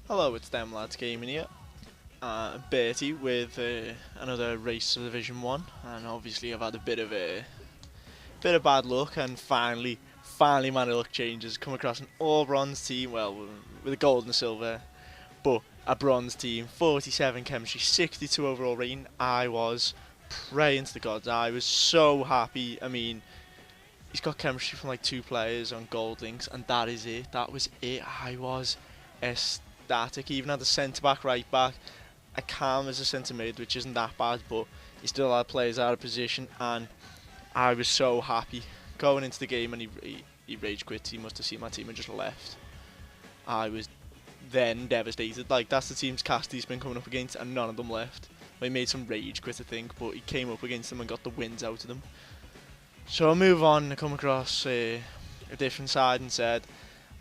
Hello, it's them lads gaming here. Bertie with another race to Division 1, and obviously I've had a bit of bad luck, and finally my luck changes. Come across an all bronze team, well, with a gold and a silver, but a bronze team, 47 chemistry, 62 overall rating. I was praying to the gods. I was so happy. I mean, he's got chemistry from like 2 players on gold links, and that is it. That was it. I was ecstatic. Even had a centre back, right back, a calm as a centre mid, which isn't that bad, but he still had players out of position, and I was so happy going into the game. And he rage quit. He must have seen my team and just left. I was then devastated. Like, that's the teams Cassidy's been coming up against, and none of them left. He made some rage quit, I think, but he came up against them and got the wins out of them. So I move on and come across a different side and said,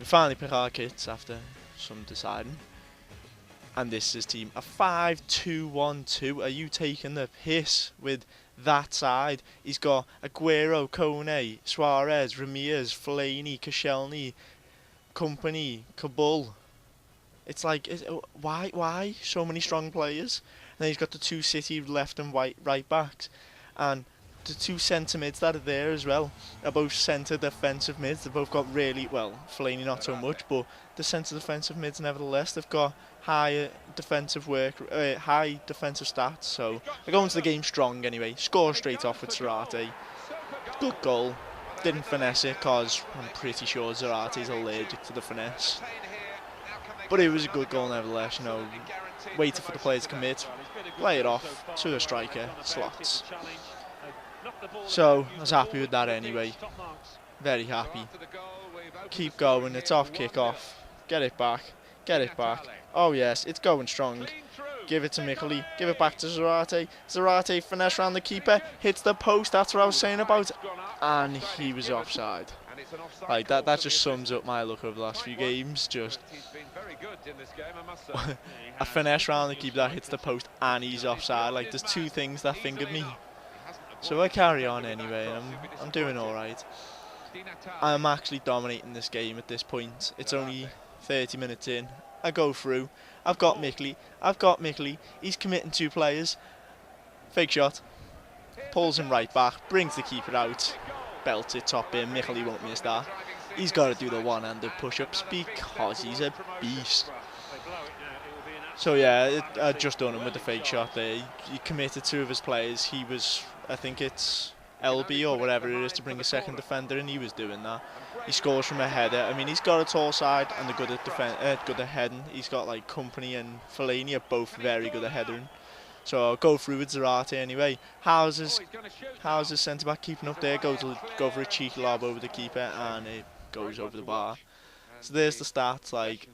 we finally pick our kits after some deciding. And this is his team, a 5-2-1-2. Are you taking the piss with that side? He's got Aguero, Kone, Suarez, Ramirez, Fellaini, Koscielny, Company, Kabul. It's like, why so many strong players? And then he's got the 2 City left and right backs, and the 2 centre mids that are there as well are both centre defensive mids. They've both got really, well, Fellaini not so much, but the centre defensive mids nevertheless, they've got high defensive stats. So they're going to the game strong anyway. Score straight off with Zarate. Good goal. Didn't finesse it because I'm pretty sure Zarate's allergic to the finesse. But it was a good goal nevertheless, you know. Waited for the player to commit, play it off to the striker, slots. So I was happy with that anyway. Very happy. Keep going, it's off kick-off. Get it back, get it back. Oh yes, it's going strong. Give it to Mikkeli, give it back to Zarate. Zarate finesse around the keeper, hits the post, that's what I was saying about. And he was offside. Like, that just sums up my luck over the last few games. Just a finesse round the keeper that hits the post and he's offside. Like, there's 2 things that fingered me. So I carry on anyway, and I'm doing alright. I'm actually dominating this game at this point. It's only 30 minutes in. I go through. I've got Mikkeli. He's committing 2 players. Fake shot. Pulls him right back. Brings the keeper out. Belts it top in. Mikkeli won't miss that. He's got to do the one-handed push-ups because he's a beast. So yeah, I just done him with the fake shot there. He committed 2 of his players. He was, I think it's LB or whatever it is, to bring a second defender, and he was doing that. He scores from a header. I mean, he's got a tall side and they're good at heading. He's got like Company and Fellaini are both very good at heading. So I'll go through with Zarate anyway. How's his centre back keeping up there? Go for a cheeky lob over the keeper and it goes over the bar. So there's the stats. Like,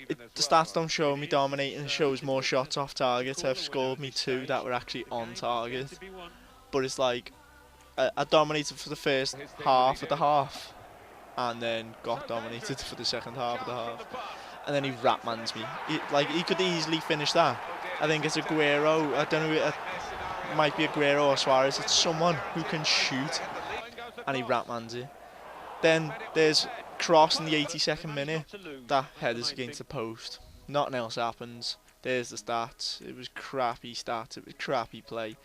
the stats don't show me dominating. It shows more shots off target. I've scored me 2 that were actually on target. But it's like, I dominated for the first half of the half, and then got dominated for the second half of the half. And then he ratmans me. He could easily finish that. I think it's Aguero. I don't know. It might be Aguero or Suarez. It's someone who can shoot, and he ratmans it. Then there's cross in the 82nd minute. That headers against the post. Nothing else happens. There's the stats. It was crappy stats. It was crappy play.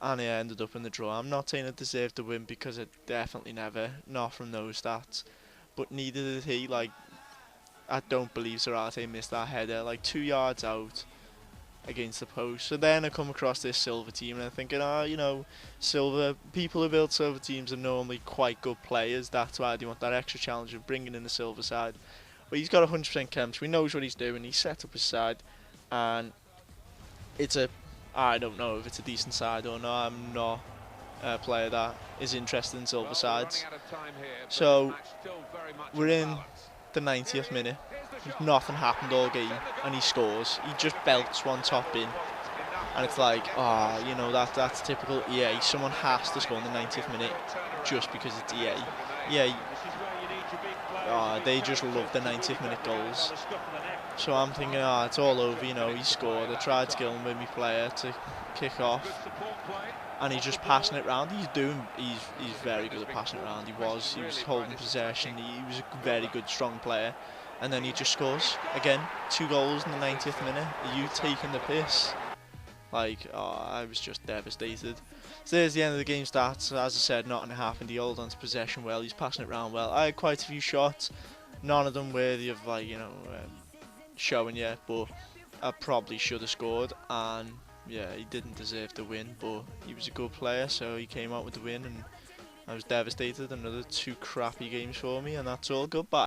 And it ended up in the draw. I'm not saying it deserved to win because it definitely never. Not from those stats. But neither did he. Like, I don't believe Zarate missed that header. Like, 2 yards out against the post. So then I come across this silver team and I'm thinking, you know, people who build silver teams are normally quite good players. That's why they want that extra challenge of bringing in the silver side. But he's got 100% chemistry. He knows what he's doing. He set up his side, and I don't know if it's a decent side or not. I'm not a player that is interested in silver sides. So we're in the 90th minute. Nothing happened all game, and he scores. He just belts one top in, and it's like, you know, that's typical EA. Someone has to score in the 90th minute just because it's EA. Yeah, they just love the 90th minute goals. So I'm thinking, it's all over, you know, he scored. I tried to kill him with my player to kick off, and he's just passing it round. He's very good at passing it round. He was holding possession. He was a very good, strong player. and then he just scores again. 2 goals in the 90th minute. Are you taking the piss? Like, oh, I was just devastated. So there's the end of the game stats. As I said, nothing happened. He held on to possession well. He's passing it around well. I had quite a few shots. None of them worthy of, like, you know, showing yet, but I probably should have scored. And yeah, he didn't deserve the win, but he was a good player, so he came out with the win, and I was devastated. Another 2 crappy games for me, and that's all. Goodbye.